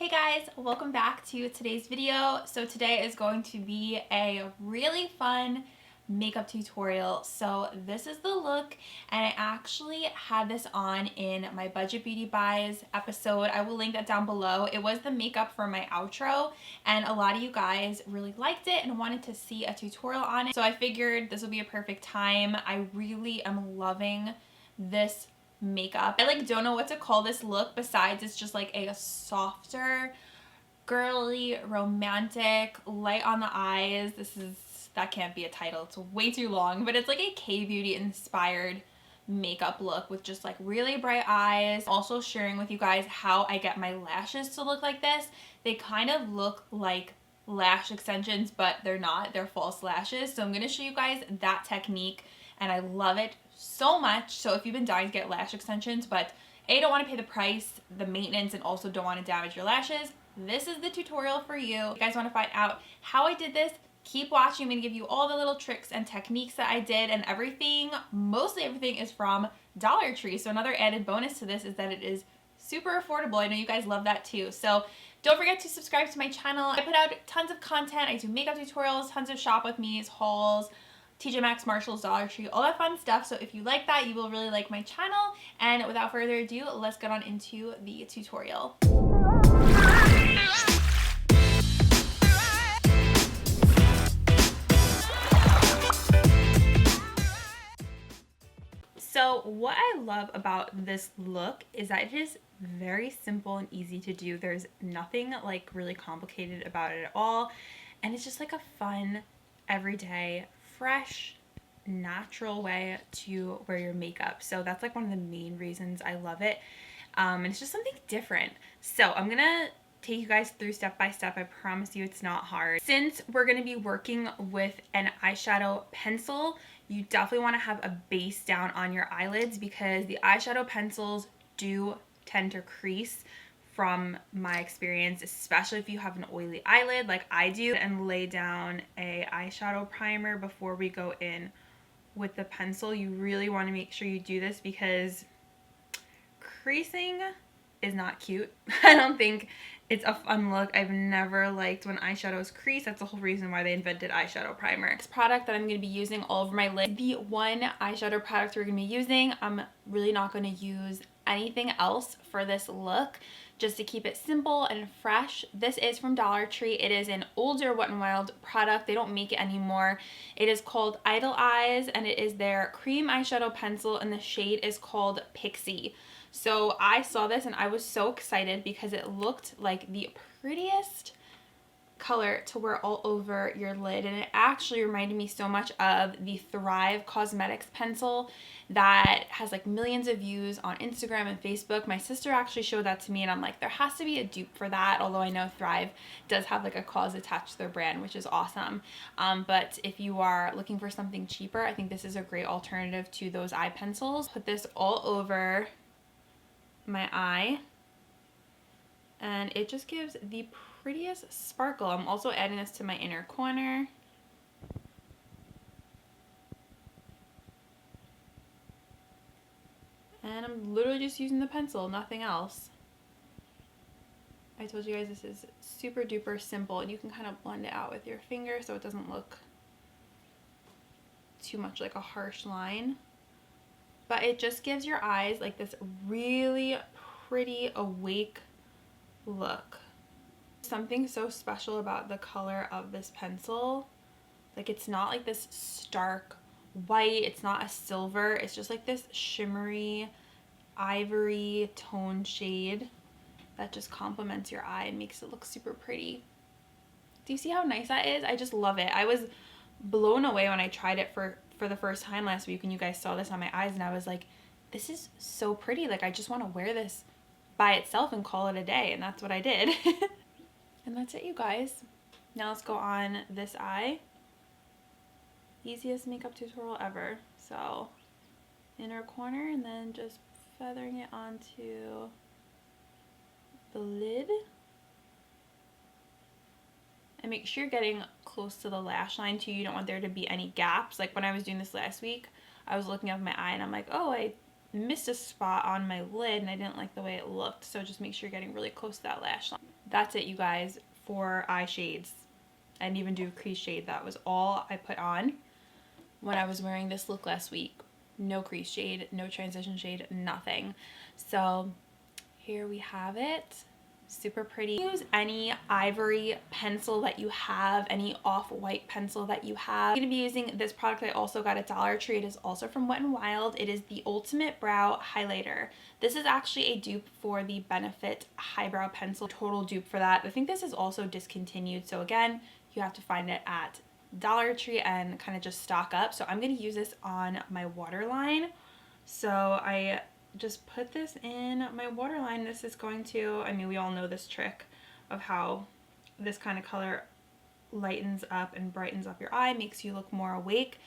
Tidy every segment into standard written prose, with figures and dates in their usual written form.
Hey guys, welcome back to today's video. So today is going to be a really fun makeup tutorial. So this is the look, and I actually had this on in my budget beauty buys episode. I will link that down below. It was the makeup for my outro, and a lot of you guys really liked it and wanted to see a tutorial on it. So I figured this would be a perfect time. I really am loving this makeup. I don't know what to call this look besides it's just like a softer, girly, romantic, light on the eyes. That can't be a title, it's way too long, but it's like a K-beauty inspired makeup look with just like really bright eyes. Also sharing with you guys how I get my lashes to look like this. They kind of look like lash extensions, but they're not, they're false lashes. So I'm going to show you guys that technique, and I love it so much. So if you've been dying to get lash extensions but don't want to pay the price, the maintenance, and also don't want to damage your lashes, this is the tutorial for you. If you guys want to find out how I did this, keep watching. I'm going to give you all the little tricks and techniques that I did, and everything, mostly everything, is from Dollar Tree. So another added bonus to this is that it is super affordable. I know you guys love that too. So don't forget to subscribe to my channel. I put out tons of content. I do makeup tutorials, tons of shop with me's, hauls, TJ Maxx, Marshalls, Dollar Tree, all that fun stuff. So if you like that, you will really like my channel. And without further ado, let's get on into the tutorial. So what I love about this look is that it is very simple and easy to do. There's nothing like really complicated about it at all. And it's just like a fun, everyday, fresh, natural way to wear your makeup. So that's like one of the main reasons I love it. And it's just something different. So I'm gonna take you guys through step by step. I promise you it's not hard. Since we're gonna be working with an eyeshadow pencil, you definitely want to have a base down on your eyelids because the eyeshadow pencils do tend to crease from my experience, especially if you have an oily eyelid like I do. And lay down a eyeshadow primer before we go in with the pencil. You really want to make sure you do this because creasing is not cute. I don't think it's a fun look. I've never liked when eyeshadows crease. That's the whole reason why they invented eyeshadow primer. Next product that I'm going to be using all over my lid, the one eyeshadow product we're going to be using. I'm really not going to use anything else for this look, just to keep it simple and fresh. This is from Dollar Tree. It is an older Wet n Wild product. They don't make it anymore. It is called Idle Eyes, and it is their cream eyeshadow pencil, and the shade is called Pixie. So I saw this and I was so excited because it looked like the prettiest color to wear all over your lid, and it actually reminded me so much of the Thrive Cosmetics pencil that has like millions of views on Instagram and Facebook. My sister actually showed that to me, and I'm like, there has to be a dupe for that, although I know Thrive does have like a cause attached to their brand, which is awesome. But if you are looking for something cheaper, I think this is a great alternative to those eye pencils. Put this all over my eye, and it just gives the prettiest sparkle. I'm also adding this to my inner corner. And I'm literally just using the pencil, nothing else. I told you guys this is super duper simple, and you can kind of blend it out with your finger so it doesn't look too much like a harsh line. But it just gives your eyes like this really pretty awake look. Something so special about the color of this pencil. Like, it's not like this stark white, it's not a silver, it's just like this shimmery ivory tone shade that just complements your eye and makes it look super pretty. Do you see how nice that is? I just love it. I was blown away when I tried it for the first time last week, and you guys saw this on my eyes, and I was like, this is so pretty. Like, I just want to wear this by itself and call it a day, and that's what I did. And that's it, you guys. Now let's go on this eye. Easiest makeup tutorial ever. So inner corner, and then just feathering it onto the lid. And make sure you're getting close to the lash line too. You don't want there to be any gaps. Like when I was doing this last week, I was looking up my eye and I'm like, oh, I missed a spot on my lid and I didn't like the way it looked, so just make sure you're getting really close to that lash line. That's it, you guys, for eye shades. I didn't even do a crease shade. That was all I put on when I was wearing this look last week. No crease shade, no transition shade, nothing. So here we have it. Super pretty. Use any ivory pencil that you have, any off-white pencil that you have. I'm going to be using this product I also got at Dollar Tree. It is also from Wet n Wild. It is the Ultimate Brow Highlighter. This is actually a dupe for the Benefit Highbrow Pencil. Total dupe for that. I think this is also discontinued, so again, you have to find it at Dollar Tree and kind of just stock up. So I'm going to use this on my waterline. So I just put this in my waterline. This is going to, I mean, we all know this trick of how this kind of color lightens up and brightens up your eye, makes you look more awake.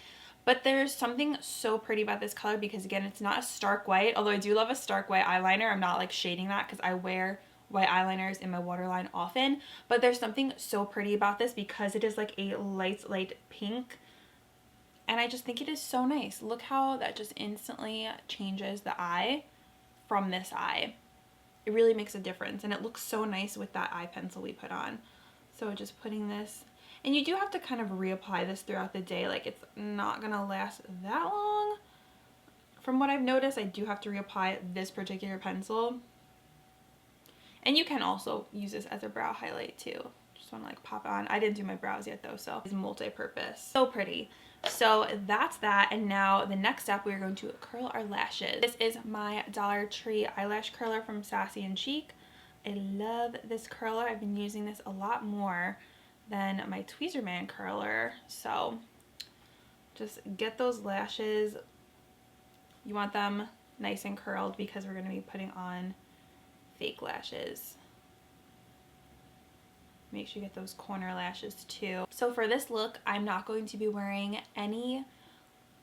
But there's something so pretty about this color because, again, it's not a stark white, although I do love a stark white eyeliner. I'm not like shading that because I wear white eyeliners in my waterline often, but there's something so pretty about this because it is like a light pink. And I just think it is so nice. Look how that just instantly changes the eye from this eye. It really makes a difference. And it looks so nice with that eye pencil we put on. So just putting this, and you do have to kind of reapply this throughout the day. Like, it's not gonna last that long. From what I've noticed, I do have to reapply this particular pencil. And you can also use this as a brow highlight too. Just wanna like pop it on. I didn't do my brows yet though, so it's multi-purpose. So pretty. So that's that, and now the next step, we're going to curl our lashes. This is my Dollar Tree eyelash curler from Sassy and Chic. I love this curler. I've been using this a lot more than my Tweezerman curler. So just get those lashes. You want them nice and curled because we're going to be putting on fake lashes. Make sure you get those corner lashes too. So for this look, I'm not going to be wearing any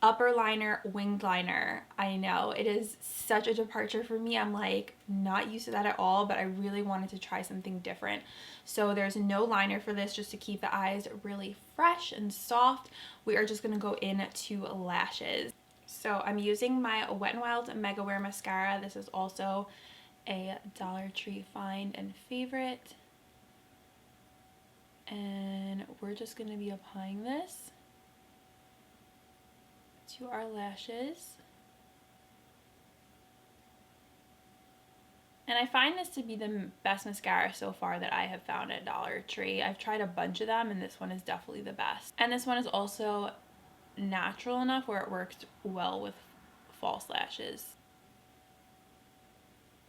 upper liner, winged liner. I know it is such a departure for me. I'm like not used to that at all, but I really wanted to try something different. So there's no liner for this, just to keep the eyes really fresh and soft. We are just gonna go into lashes. So I'm using my Wet n Wild Mega Wear Mascara. This is also a Dollar Tree find and favorite. And we're just going to be applying this to our lashes. And I find this to be the best mascara so far that I have found at Dollar Tree. I've tried a bunch of them and this one is definitely the best. And this one is also natural enough where it works well with false lashes.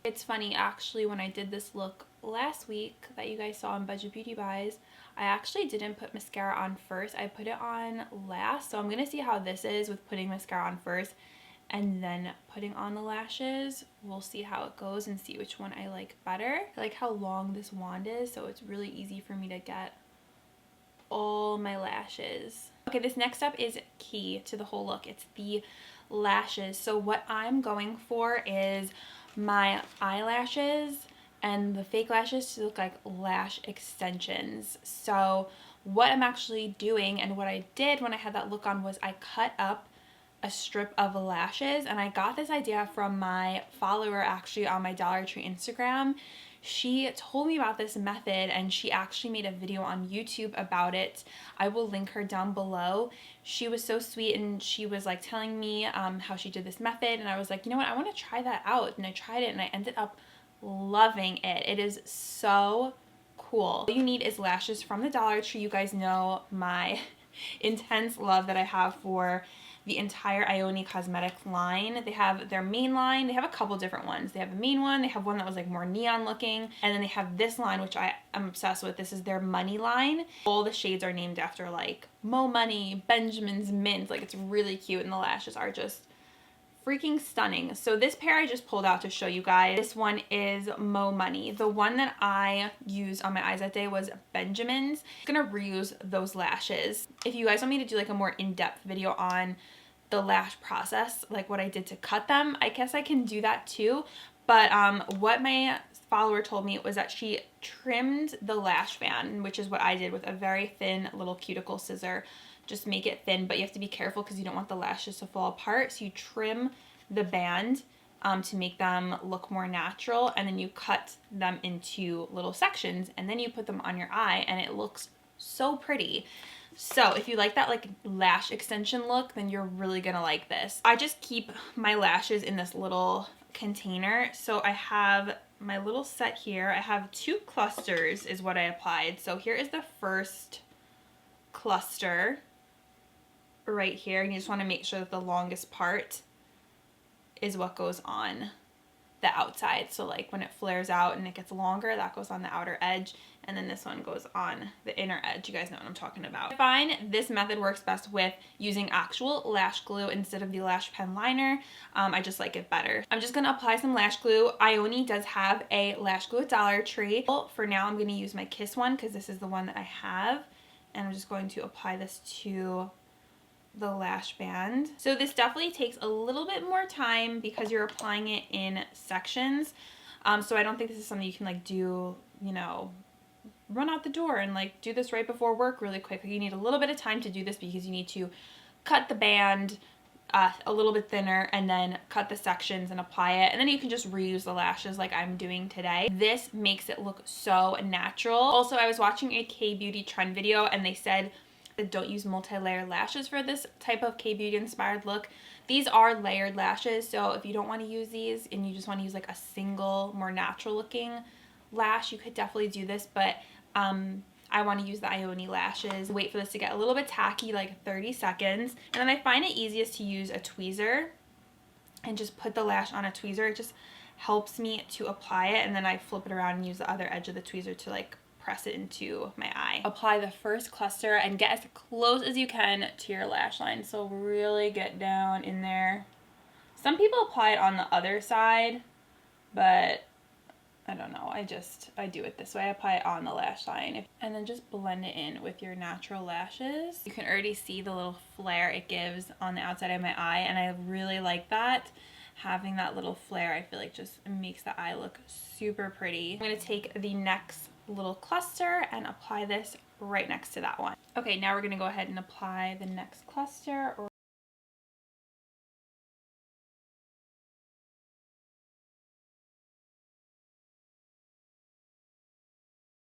It's funny, actually, when I did this look last week that you guys saw in Budget Beauty Buys, I actually didn't put mascara on first. I put it on last. So I'm going to see how this is with putting mascara on first and then putting on the lashes. We'll see how it goes and see which one I like better. I like how long this wand is, so it's really easy for me to get all my lashes. Okay, this next step is key to the whole look. It's the lashes. So what I'm going for is my eyelashes and the fake lashes to look like lash extensions. So what I'm actually doing, and what I did when I had that look on, was I cut up a strip of lashes, and I got this idea from my follower actually on my Dollar Tree Instagram. She told me about this method and she actually made a video on YouTube about it. I will link her down below. She was so sweet and she was like telling me how she did this method, and I was like, you know what, I want to try that out. And I tried it and I ended up loving it. It is so cool. All you need is lashes from the Dollar Tree. You guys know my intense love that I have for the entire IONI cosmetics line. They have their main line. They have a couple different ones. They have a main one. They have one that was like more neon looking. And then they have this line, which I am obsessed with. This is their Money line. All the shades are named after like Mo Money, Benjamin's Mint. Like, it's really cute, and the lashes are just freaking stunning. So this pair I just pulled out to show you guys. This one is Mo Money. The one that I used on my eyes that day was Benjamin's. I'm gonna reuse those lashes. If you guys want me to do like a more in-depth video on the lash process, like what I did to cut them, I guess I can do that too. But what my follower told me was that she trimmed the lash band, which is what I did with a very thin little cuticle scissor. Just make it thin, but you have to be careful because you don't want the lashes to fall apart. So you trim the band to make them look more natural, and then you cut them into little sections and then you put them on your eye and it looks so pretty. So if you like that like lash extension look, then you're really gonna like this. I just keep my lashes in this little container. So I have my little set here. I have 2 clusters is what I applied. So here is the first cluster right here, and you just want to make sure that the longest part is what goes on the outside. So like when it flares out and it gets longer, that goes on the outer edge, and then this one goes on the inner edge. You guys know what I'm talking about. I find this method works best with using actual lash glue instead of the lash pen liner. I just like it better. I'm just gonna apply some lash glue. IONI does have a lash glue at Dollar Tree. For now, I'm gonna use my Kiss one because this is the one that I have, and I'm just going to apply this to the lash band. So this definitely takes a little bit more time because you're applying it in sections. So I don't think this is something you can like do, you know, run out the door and like do this right before work really quick. You need a little bit of time to do this because you need to cut the band a little bit thinner and then cut the sections and apply it, and then you can just reuse the lashes like I'm doing today. This makes it look so natural. Also, I was watching a K-beauty trend video and they said don't use multi-layered lashes for this type of K-beauty inspired look. These are layered lashes, so if you don't want to use these and you just want to use like a single more natural looking lash, you could definitely do this, but I want to use the IONI lashes. Wait for this to get a little bit tacky, like 30 seconds, and then I find it easiest to use a tweezer and just put the lash on a tweezer. It just helps me to apply it, and then I flip it around and use the other edge of the tweezer to like press it into my eye. Apply the first cluster and get as close as you can to your lash line. So really get down in there. Some people apply it on the other side, but I don't know. I do it this way. I apply it on the lash line and then just blend it in with your natural lashes. You can already see the little flare it gives on the outside of my eye, and I really like that. Having that little flare, I feel like just makes the eye look super pretty. I'm going to take the next little cluster and apply this right next to that one. Okay, now we're going to go ahead and apply the next cluster.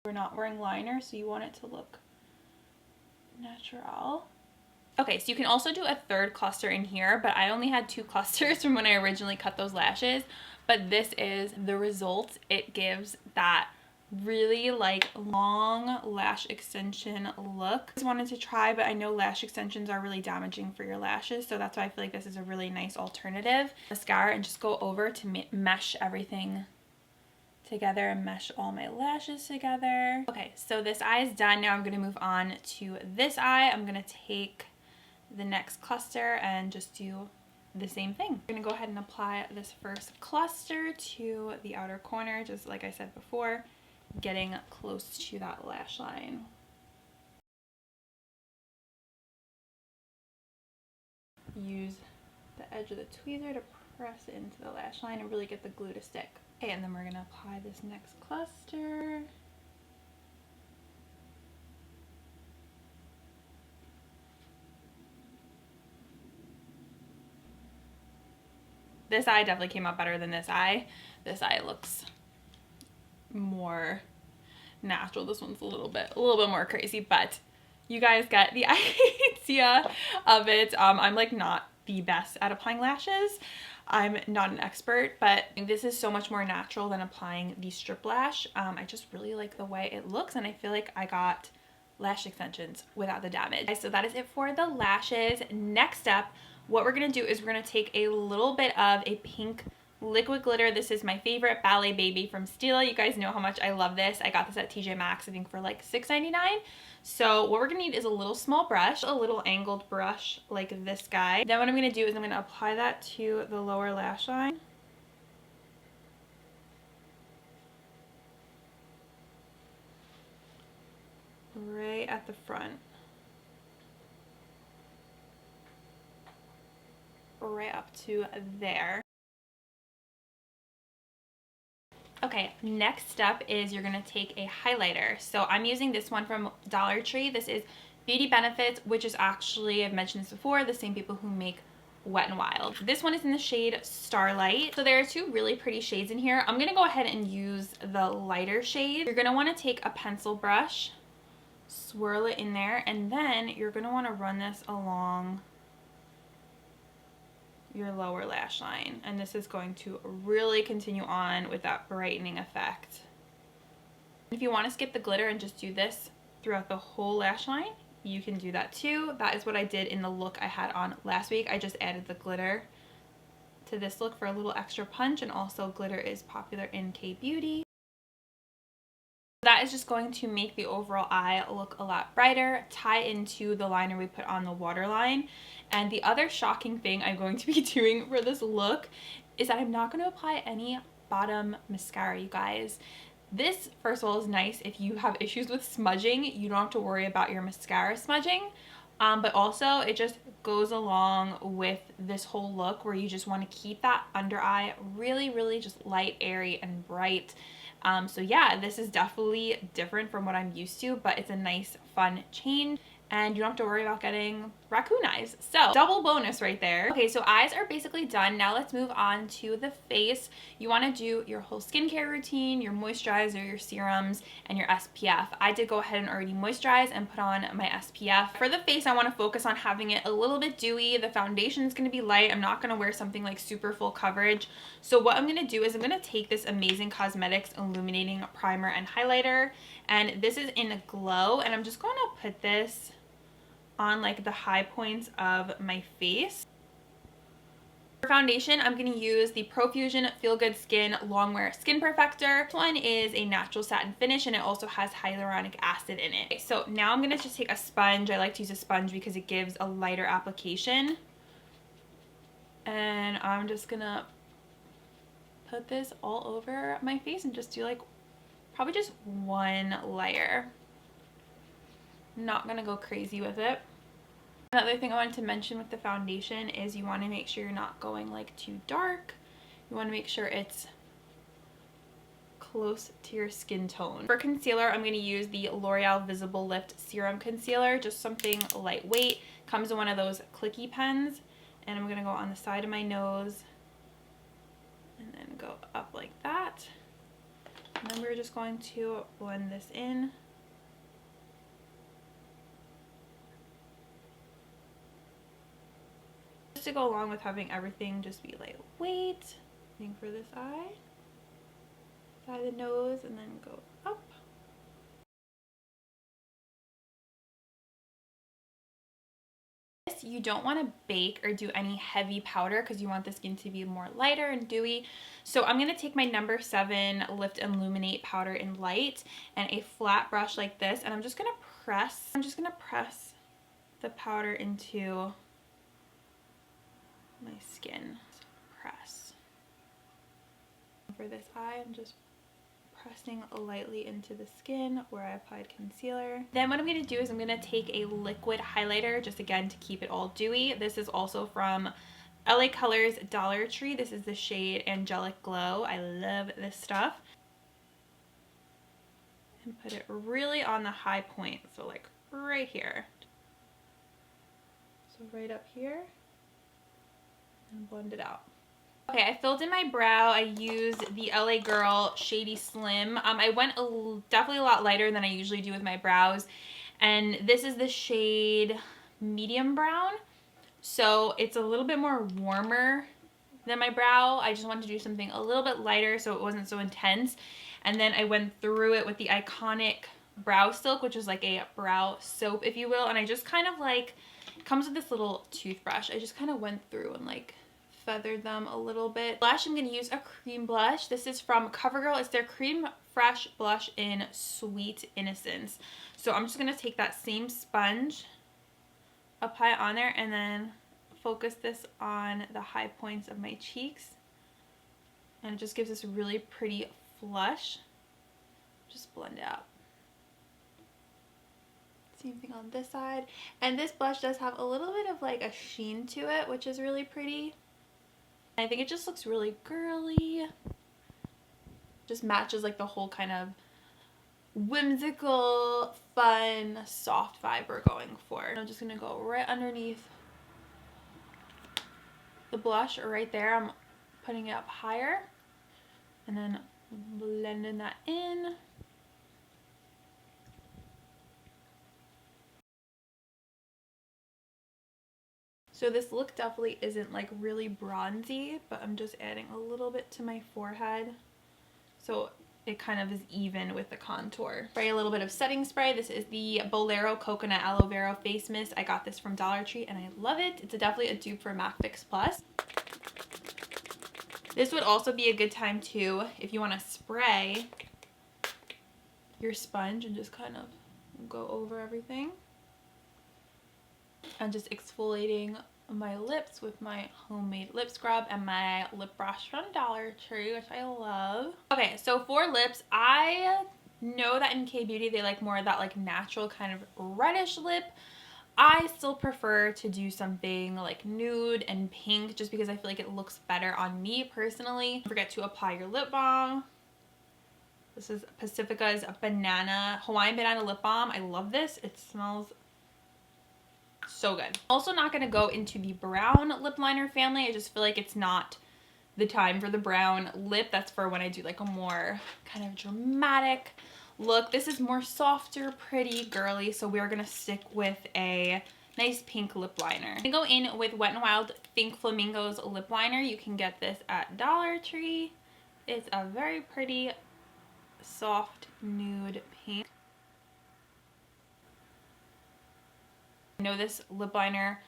We're not wearing liner, so you want it to look natural. Okay, so you can also do a third cluster in here, but I only had 2 clusters from when I originally cut those lashes, but this is the result. It gives that really like long lash extension look. I just wanted to try, but I know lash extensions are really damaging for your lashes, so that's why I feel like this is a really nice alternative. Mascara and just go over to mesh everything together and mesh all my lashes together. Okay, so this eye is done. Now I'm going to move on to this eye. I'm going to take the next cluster and just do the same thing. I'm going to go ahead and apply this first cluster to the outer corner, just like I said before, getting close to that lash line. Use the edge of the tweezer to press it into the lash line and really get the glue to stick. Okay, and then we're going to apply this next cluster. This eye definitely came out better than this eye. This eye looks more natural. This one's a little bit more crazy, but you guys get the idea of it. I'm like not the best at applying lashes. I'm not an expert, but this is so much more natural than applying the strip lash. I just really like the way it looks, and I feel like I got lash extensions without the damage. So that is it for the lashes. Next up, what we're gonna do is we're gonna take a little bit of a pink liquid glitter. This is my favorite Ballet Baby from Stila. You guys know how much I love this. I got this at TJ Maxx, I think for like $6.99. So what we're gonna need is a little small brush, a little angled brush like this guy. Then what I'm gonna do is I'm gonna apply that to the lower lash line. Right at the front. Right up to there. Okay, next step is you're gonna take a highlighter. So I'm using this one from Dollar Tree. This is Beauty Benefits, which is actually, I've mentioned this before, the same people who make Wet n Wild. This one is in the shade Starlight. So there are two really pretty shades in here. I'm gonna go ahead and use the lighter shade. You're gonna wanna take a pencil brush, swirl it in there, and then you're gonna wanna run this along your lower lash line. And this is going to really continue on with that brightening effect. If you wanna skip the glitter and just do this throughout the whole lash line, you can do that too. That is what I did in the look I had on last week. I just added the glitter to this look for a little extra punch, and also glitter is popular in K-beauty. That is just going to make the overall eye look a lot brighter, tie into the liner we put on the waterline. And the other shocking thing I'm going to be doing for this look is that I'm not going to apply any bottom mascara, you guys. This, first of all, is nice if you have issues with smudging. You don't have to worry about your mascara smudging. But also it just goes along with this whole look where you just want to keep that under eye really, really just light, airy, and bright. So yeah, this is definitely different from what I'm used to, but it's a nice, fun change. And you don't have to worry about getting raccoon eyes. So double bonus right there. Okay, so eyes are basically done. Now let's move on to the face. You want to do your whole skincare routine, your moisturizer, your serums, and your SPF. I did go ahead and already moisturize and put on my SPF. For the face, I want to focus on having it a little bit dewy. The foundation is going to be light. I'm not going to wear something like super full coverage. So what I'm going to do is I'm going to take this Amazing Cosmetics Illuminating Primer and Highlighter. And this is in Glow. And I'm just going to put this on like the high points of my face. For foundation, I'm going to use the Profusion Feel Good Skin Longwear Skin Perfector. This one is a natural satin finish, and it also has hyaluronic acid in it. Okay, so now I'm going to just take a sponge. I like to use a sponge because it gives a lighter application. And I'm just going to put this all over my face and just do like probably just one layer. Not going to go crazy with it. Another thing I wanted to mention with the foundation is you want to make sure you're not going like too dark. You want to make sure it's close to your skin tone. For concealer, I'm going to use the L'Oreal Visible Lift Serum Concealer, just something lightweight. Comes in one of those clicky pens, and I'm going to go on the side of my nose and then go up like that. And then we're just going to blend this in. To go along with having everything just be lightweight. For this eye, side of the nose, and then go up. You don't want to bake or do any heavy powder because you want the skin to be more lighter and dewy. So I'm going to take my number 7 Lift and Illuminate powder in light and a flat brush like this, and I'm just going to press the powder into my skin. Press. For this eye, I'm just pressing lightly into the skin where I applied concealer. Then what I'm going to do is I'm going to take a liquid highlighter, just again to keep it all dewy. This is also from LA Colors Dollar Tree. This is the shade Angelic Glow. I love this stuff. And put it really on the high point, so like right here. So right up here. And blend it out. Okay, I filled in my brow. I used the LA Girl Shady Slim. I went definitely a lot lighter than I usually do with my brows. And this is the shade Medium Brown. So it's a little bit more warmer than my brow. I just wanted to do something a little bit lighter so it wasn't so intense. And then I went through it with the Iconic Brow Silk, which is like a brow soap, if you will. And I just kind of like, it comes with this little toothbrush. I just kind of went through and like feathered them a little bit. Blush, I'm going to use a cream blush. This is from CoverGirl. It's their Cream Fresh Blush in Sweet Innocence. So I'm just going to take that same sponge, apply it on there, and then focus this on the high points of my cheeks. And it just gives this really pretty flush. Just blend it out. Same thing on this side. And this blush does have a little bit of like a sheen to it, which is really pretty. I think it just looks really girly. Just matches like the whole kind of whimsical, fun, soft vibe we're going for. I'm just gonna go right underneath the blush right there, I'm putting it up higher and then blending that in. So this look definitely isn't like really bronzy, but I'm just adding a little bit to my forehead so it kind of is even with the contour. Spray a little bit of setting spray. This is the Bolero Coconut Aloe Vera Face Mist. I got this from Dollar Tree and I love it. It's definitely a dupe for MAC Fix Plus. This would also be a good time too if you want to spray your sponge and just kind of go over everything. I'm just exfoliating my lips with my homemade lip scrub and my lip brush from Dollar Tree, which I love. Okay, so for lips, I know that in K-Beauty they like more of that like natural kind of reddish lip. I still prefer to do something like nude and pink just because I feel like it looks better on me personally. Don't forget to apply your lip balm. This is Pacifica's Hawaiian Banana Lip Balm. I love this. It smells so good. Also not going to go into the brown lip liner family. I just feel like it's not the time for the brown lip. That's for when I do like a more kind of dramatic look. This is more softer, pretty, girly, so we're going to stick with a nice pink lip liner. I'm going to go in with Wet n Wild Pink Flamingos lip liner. You can get this at Dollar Tree. It's a very pretty, soft nude pink. I know this lip liner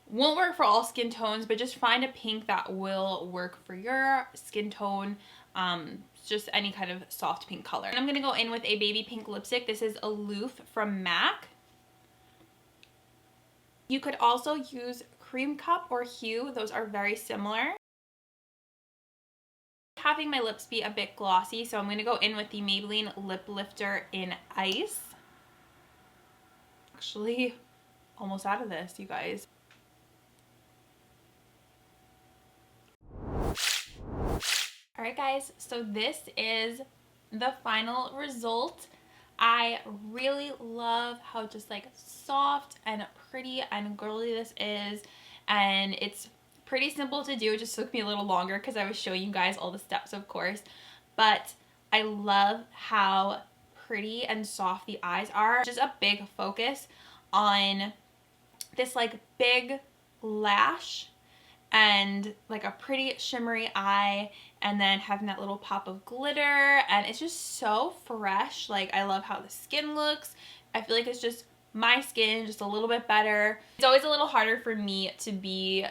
won't work for all skin tones, but just find a pink that will work for your skin tone. Just any kind of soft pink color. And I'm going to go in with a baby pink lipstick. This is Aloof from MAC. You could also use Cream Cup or Hue. Those are very similar. Having my lips be a bit glossy, so I'm going to go in with the Maybelline Lip Lifter in Ice. Actually, almost out of this, you guys. Alright guys, so this is the final result. I really love how just like soft and pretty and girly this is, and it's pretty simple to do. It just took me a little longer because I was showing you guys all the steps, of course, but I love how pretty and soft the eyes are. Just a big focus on this like big lash and like a pretty shimmery eye, and then having that little pop of glitter, and it's just so fresh. Like, I love how the skin looks. I feel like it's just my skin just a little bit better. It's always a little harder for me to be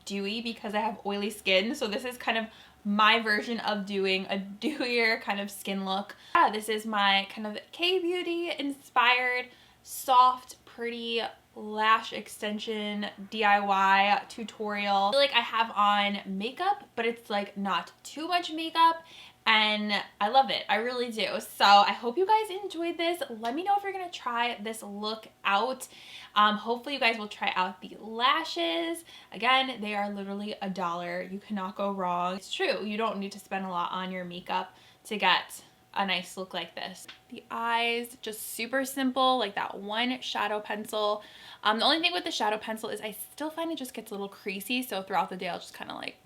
dewy because I have oily skin, so this is kind of my version of doing a dewier kind of skin look. Yeah, this is my kind of K-Beauty inspired soft pretty lash extension DIY tutorial. I feel like I have on makeup, but it's like not too much makeup, and I love it. I really do. So I hope you guys enjoyed this. Let me know if you're gonna try this look out. Hopefully you guys will try out the lashes. Again, they are literally $1. You cannot go wrong. It's true, you don't need to spend a lot on your makeup to get a nice look like this. The eyes, just super simple, like that one shadow pencil. The only thing with the shadow pencil is I still find it just gets a little creasy, so throughout the day I'll just kind of like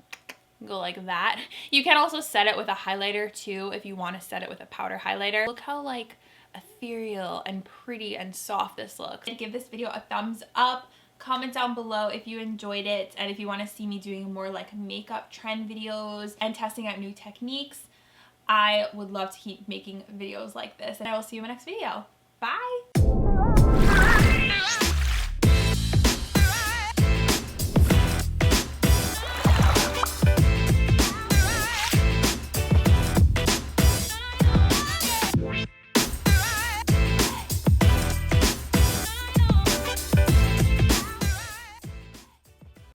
go like that. You can also set it with a highlighter too if you want to set it with a powder highlighter. Look how like ethereal and pretty and soft this looks. And give this video a thumbs up. Comment down below if you enjoyed it, and if you want to see me doing more like makeup trend videos and testing out new techniques. I would love to keep making videos like this, and I will see you in my next video. Bye!